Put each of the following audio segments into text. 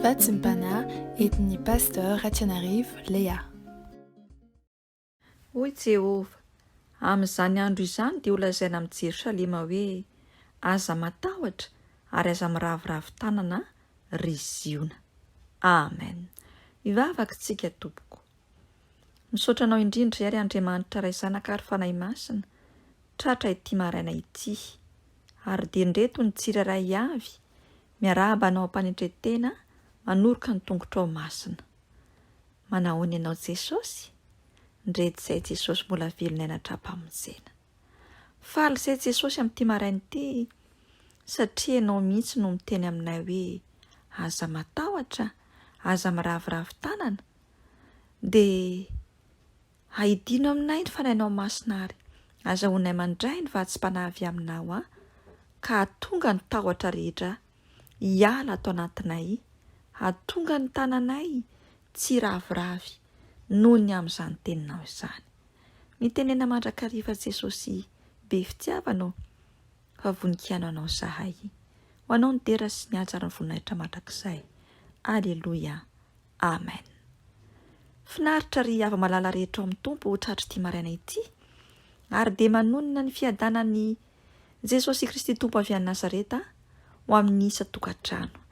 Vatsimpana etin'ny pasteur Ratsianarivo Léa. Hoy Jehova, amin'izany andro izany dia holazaina amin'ny Jerosalema hoe aza matahotra ary aza miravoravo tanana ry Ziona. Amen. Ivavaka tsika tompoko. Misaotra anao indrindra ary Andriamanitra ray zanaka ary fanahy masina, tratra ity maraina ity, ary dendreto ny tsiraray avy, miarahaba anao ampanetretena, manoroka ny tongotra ao masina. Manahoana ianao Jesosy? Ndreto izay Jesosy mbola velona atrapamonjena. Faly izay Jesosy amin'ity maraina ity, satria ianao mihitsy no miteny aminay hoe aza matahotra, aza miravoravo tanana, dia haidino aminay ny fanahinao masinary, azahoanay mandray ny vatsim-panavy aminao ka hatonga ny tahotra rehetra hiala ato anatinay, hatonga ny tananay tsy raviravy noho ny amin'izany teninao izany. Mitenena mandrakariva Jesosy, be fitiavanao, fa voninkaina anao zahay. Ho anao ny dera sy ny hatsara ny voninahitra mandrakizay. Aleluia. Amen. Finaritra ry ava-malala rehetra ao amin'ny Tompo tratra ity maraina ity, ary dia manonina ny fiadanany Jesosy Kristy Tompo avy any Nazareta ho amin'ny isa-tokantrano.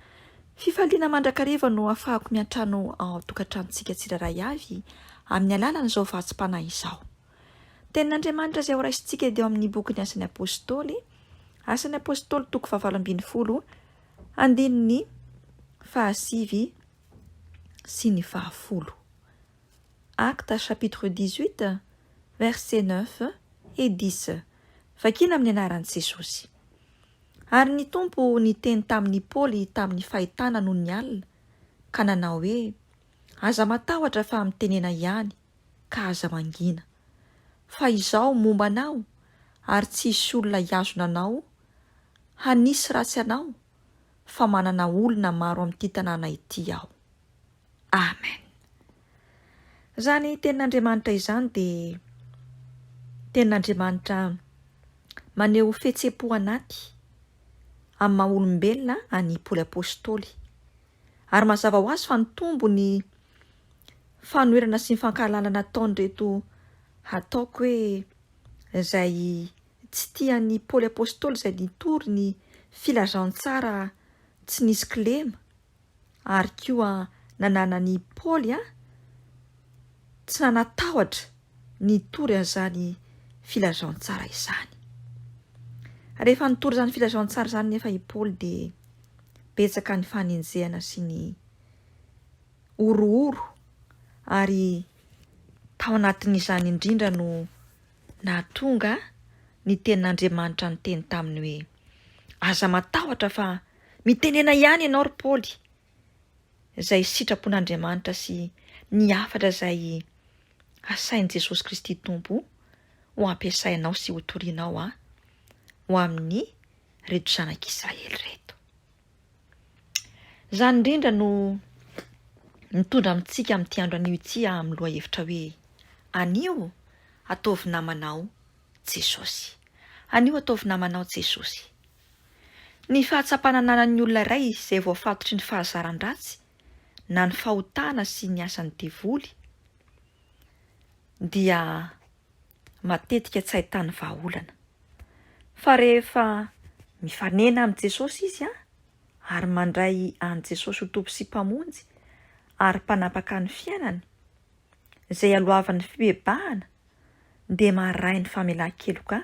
Fifaliana mandrakariva no ahafahako miantrano ao tokantranontsika tsiraray avy amin'ny alalan'izao vatsim-panahy izao. Tenin'Andriamanitra izay ho raisintsika dia ao amin'ny boky ny Asan'ny Apôstôly, Asan'ny Apôstôly toko 7, andininy 9 sy ny 10. Acte chapitre 18, verset 9 et 10. Vakina amin'ny anaran'i Jesosy. Ary ny Tompo niteny tamin'ny Paoly tamin'ny fahitana noho ny alina, ka nanao hoe aza matahotra fa mitenena ihany, ka aza mangina. Fa izao momba anao, ary tsy hisy olona hiazona anao, hanisy ratsy anao, fa manana olona maro amin'ity tanàna ity aho. Amen. Izany tenin'Andriamanitra izany dia tenin'Andriamanitra maneho fihetseham-po anaty amin'ny maha-olombelona any Paoly Apôstôly. Ary mazava ho azy fa ny tombony fanoherana sy ny fankahalala nataon'ireto ataoko hoe izay tsy tian'ny Paoly Apôstôly izay nitory ny filazantsara tsy nisy kilema, ary koa nananany Paoly tsy nanatahotra nitory an'izany filazantsara izany. Rehefa nitory izany filazantsara izany nefa i Paoly dia betsaka ny fanenjehana sy ny orooro, ary tao anatin'izany indrindra no nahatonga ny tenin'Andriamanitra ny teny taminy hoe aza matahotra fa mitenena ihany ianao ry Paoly, izay sitrapon'Andriamanitra sy ny hafatra izay asain'i Jesosy Kristy Tompo ho ampiasainao sy ho torianao ho amin'ny reto zanak'Israely reto. Izany indrindra no mitondra amintsika amin'ity andro anio ity amin'ny loha hevitra hoe anio ataovy namanao Jesosy. Anio ataovy namanao Jesosy. Ny fahatsapana ananan'ny olona iray izay voafatotry ny fahazaran-dratsy na ny fahotana sy ny asan'ny devoly dia matetika tsy ahitany vahaolana. Fa rehefa mifanena amin'i Jesosy izy ary mandray an Jesosy ho tompo sy mpamonjy ary mpanapaka ny fiainany, izay alohavan'ny fibebahana, dia maharay ny famelan-keloka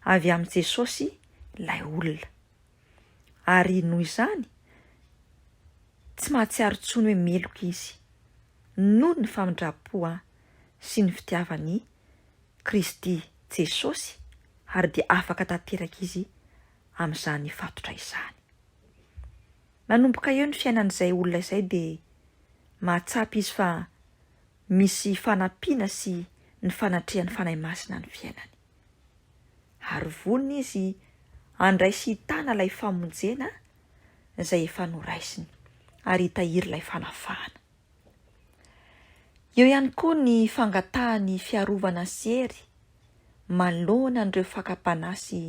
avy amin'i Jesosy ilay olona. Ary noho izany tsy mahatsiaro intsony hoe meloka izy noho ny famindrapo sy ny fitiavany Kristy Jesosy, ary dia afaka tanteraka izy amin'izany fatotra izany. Manomboka eo ny fiainan'izay olona izay dia mahatsapa izy fa misy fanampiana sy ny fanatrehan'ny fanahy masina ny fiainany. Ary vonona izy handray sy hitana ilay famonjena izay efa noraisiny, ary hitahiry ilay fanafahana. Eo ihany koa ny fangatahany fiarovana sy hery manoloana an'ireo fakam-panahy sy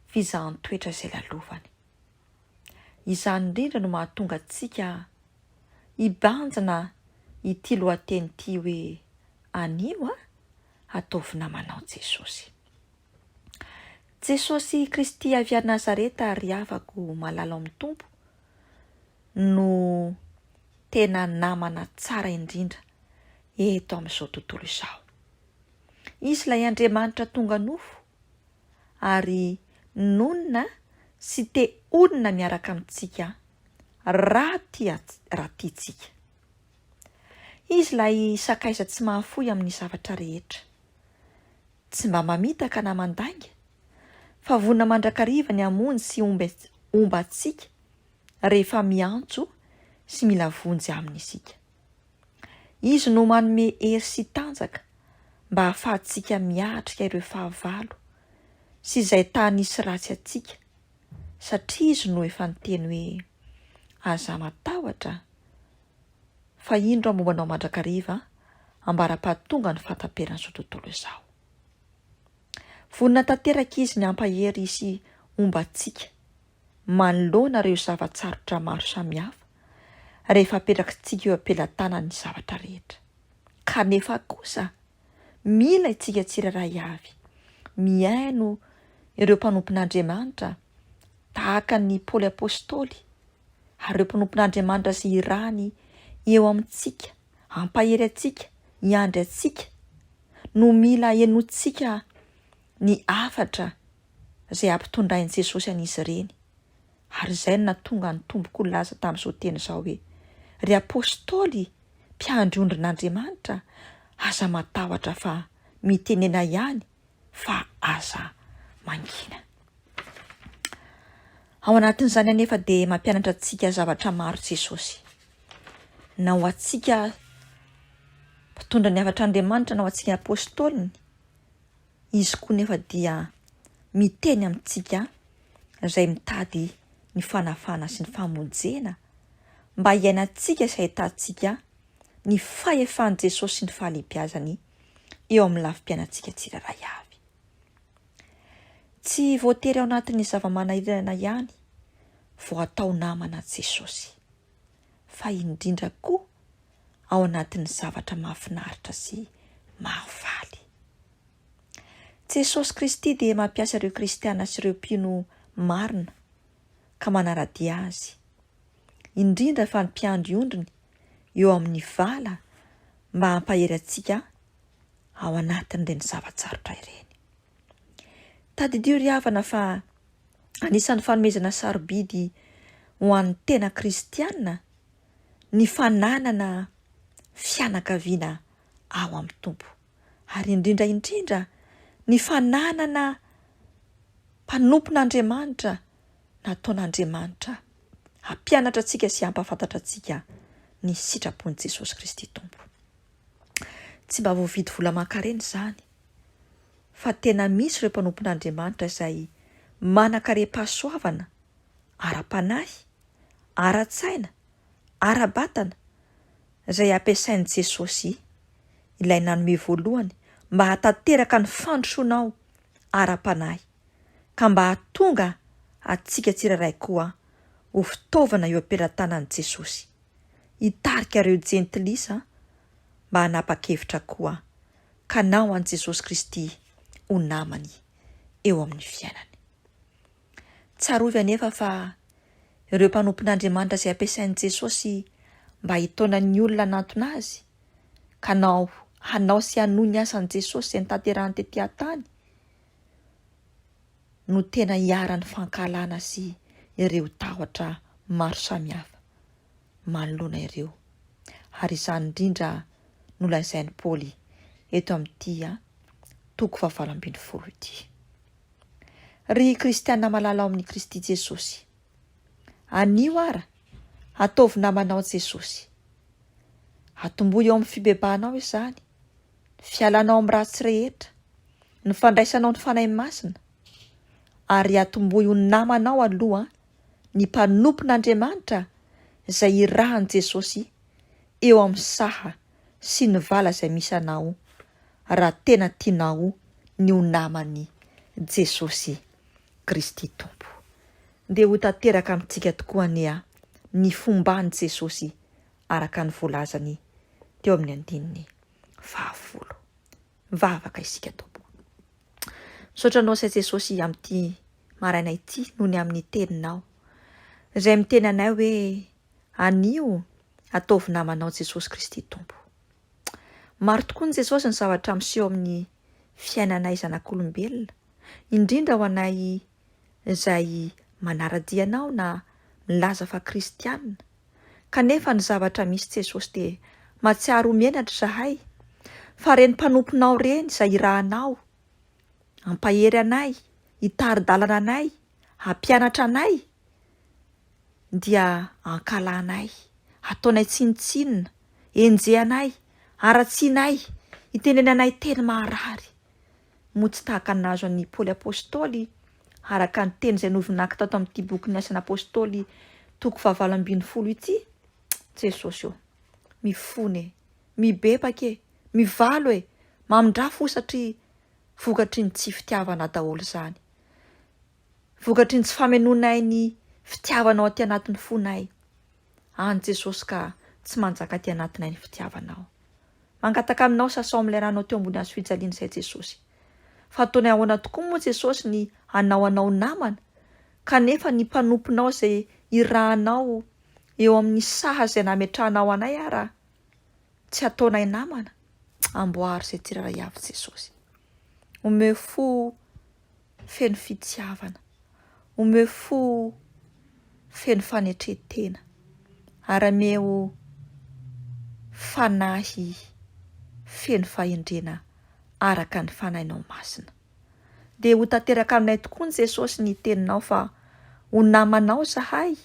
fizahan-toetra izay lalovany. Izany indrindra no mahatonga antsika ibanjana ity lohateny ity hoe anio ataovy namanao Jesosy. Jesosy Kristy avy a Nazareta ry havako malala amin'ny Tompo no tena namana tsara indrindra eto amin'izao tontolo izao. Izy ilay Andriamanitra tonga nofo ary nonina sy te onona miaraka amintsika raha tiantsika. Izy ilay sakaiza tsy mahafoy amin'ny zavatra rehetra, tsy mba mamitaka na mandainga, fa vonona mandrakariva ny hamonjy sy omba antsika rehefa miantso sy mila vonjy aminy isika. Izy no manome hery sy tanjaka mba hahafahantsika miatrika ireo fahavalo sy izay tanisy ratsy atsika, satria izy no efa niteny hoe aza matahotra fa indro mombanao mandrakariva ambara-pahatonga ny fahataperan'izao tontolo izao. Vonina tanteraka izy ny ampahery sy omba antsika manoloana ireo zavatsarotra maro samihafa rehefa apetrakintsika eo ampelantanany ny zavatra rehetra. Kanefa kosa mila itsika tsirairay avy miaino ireo mpanompon'Andriamanitra tahaka ny Paoly apôstôly ary ireo mpanompon'Andriamanitra sy irany eo amintsika, ampahery atsika, hiandry atsika no mila henotsika ny afatra izay ampitondrain'i Jesosy an'izy ireny. Ary izay no nahatonga ny tomboko laza tamin'izao teny izao hoe ry apôstôly mpiandry ondrin'Andriamanitra, aza matahotra fa mitenena ihany fa aza mangina. Ao anatin'izany anefa dia mampianatra antsika zavatra maro Jesosy. Na ho antsika mpitondra ny havatr'Andriamanitra, na ho antsika apôstôliny, izy koa nefa dia miteny amintsika izay mitady ny fanafana sy ny famonjena mba hiainantsika sy hahitantsika ny fahefan'i Jesosy sy ny fahalehibiazany eo amin'ny lafim-piainantsika tsirairay avy. Tsy voatery ao anatin'ny zava-manahirana ihany vao atao namana Jesosy, fa indrindra koa ao anatin'ny zavatra mahafinaritra sy mahafaly. Jesosy Kristy dia mampiasa ireo kristiana sy ireo mpino marina ka manaradia azy, indrindra fa ny mpiandry ondriny eo amin'ny vala mba hampahery antsika ao anatin'ireny zavatsarotra ireny. Tadidio ry havana fa anisan'ny fanomezana sarobidy ho an'ny tena kristianina ny fananana fianakaviana ao amin'ny Tompo, ary indrindra ny fananana mpanompon'Andriamanitra nataon'Andriamanitra hampianatra antsika sy hampafantatra antsika ny sitrapon'i Jesosy Kristy Tompo. Tsy mba voavidy vola aman-karena izany, fa tena misy ireo mpanompon'Andriamanitra izay manan-karem-pahasoavana ara-panahy, ara-tsaina, ara-batana izay ampiasain'i Jesosy ilay nanome voalohany mba hatanteraka ny fandrosoanao ara-panahy ka mba hahatonga atsika tsirairay koa ho fitaovana eo ampelantanan'i Jesosy, hitarika ireo jentilisa mba hanapa-kevitra koa ka nao an'i Jesosy Kristy ho namany eo amin'ny fiainany. Tsarovy anefa fa ireo mpanompon'Andriamanitra izay ampiasain'i Jesosy mba hitaona ny olona nantona azy ka hanao sy hanohy ny asan'i Jesosy izay nitanterahany tetỳ tany no tena hiara-ny fankalana sy ireo tahotra maro samihafa manoloana ireo. Ary izany indrindra no lazain'i Paoly eto amin'ity toko 7:20 ity. Ry kristiana malala ao amin'ny Kristy Jesosy, anio ara ataovy namanao Jesosy. Atombohy eo amin'ny fibebanao izany, fialanao amin'ny ratsy rehetra, ny fandraisanao ny fanahy masina, ary atombohy ho namanao aloha ny mpanompon'Andriamanitra izay irahan'i Jesosy eo amin'ny saha sy ny vala izay misy anao raha tena tianao ny ho namany Jesosy Kristy Tompo. Dia ho tanteraka amintsika tokoa ny fomban'i Jesosy araka ny voalazany teo amin'ny andininy 10. Mivavaka isika tompo. Misaotra anao say Jesosy amin'ity maraina ity noho ny amin'ny teninao izay miteny anay hoe anio ataovy namanao Jesosy Kristy tompo. Maro tokoa ny Jesosy ny zavatra miseho amin'ny fiainanay zanak'olombelona, indrindra ho anay izay manara-dianao na milaza fa kristianina. Kanefa ny zavatra misy Jesosy dia mahatsiaro menatra zahay fa reny mpanomponao reny izay irahanao, ampahery anay, hitari-dalana anay, hampianatra anay, dia ankalanay, ataonay tsinitsinina, enjehanay, aratsianay, itenenanay teny maharary. Moa tsy tahaka nazo an'i Paoly apôstôly araka ny teny izay novinaka tato amin'ity boky ny Asana Apôstôly 12 ity. Jesosy io, mifony, mibebaka, mivalo mamindrafo satria vokatry ny tsy fitiavana daholo izany. Vokatry ny tsy famenonay ny fitiavanao aty anatin'ny fonay. Any Jesosy ka tsy manjaka aty anatinay ny fitiavanao. Mangataka aminao sasao amin'ilay ranao teo ambony hazo fijaliana izay Jesosy. Fa ataonay ahoana tokoa moa Jesosy ny anao namana, kanefa ny mpanomponao izay irahanao eo amin'ny saha izay nametrahanao anay ara tsy ataonay namana. Amboary izay tsiraray avy Jesosy. Omeo fo feno fitiavana, omeo fo feno fanetretena, arameo fanahy feno fahendrena araka ny fanahinao masina. Dia ho tanteraka aminay tokoa ny Jesosy ny teninao fa ho namanao zahay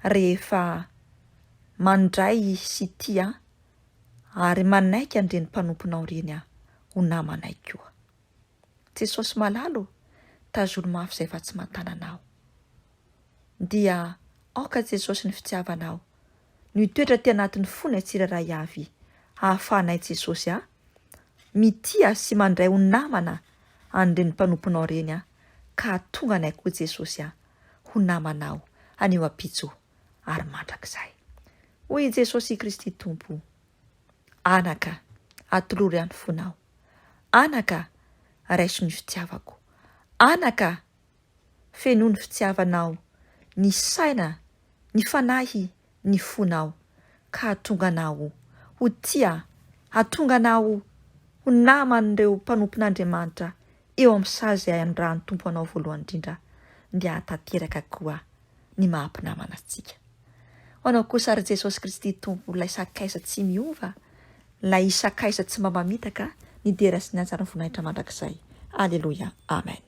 rehefa mandray sy tia ary manaiky andreny mpanomponao reny ho namanay koa. Jesosy malalo, tazolo mafy izay fa tsy mantananao. Dia aoka Jesosy ny fitiavanao, ny toetra ty anatin'ny fony tsiraray avy, hahafahanay Jesosy mitia sy mandray ho namana andreny mpanomponao reny ka tonga anay koa Jesosy ho namanao anio ampitso ary mandrakizay. Hoy Jesosy Kristy tompo, anaka atolory any fonao, anaka raiso ny fitiavako, anaka feno ny fitiavanao, ny saina, ny fanahy, ny fonao, ka hatonga anao ho tia, hatonga anao ho naman'ireo mpanompon'Andriamanitra eo amin'ny sazy izay andrahan'ny tompo anao voalohany indrindra, dia hatanteraka koa ny mahampinamana antsika. Anao kosa ary Jesosy Kristy tompo, ilay sakaisa tsy miova, ilay sakaisa tsy mba mamitaka, ny dera sy ny antsara voninahitra mandrakizay. Aleluia, amen.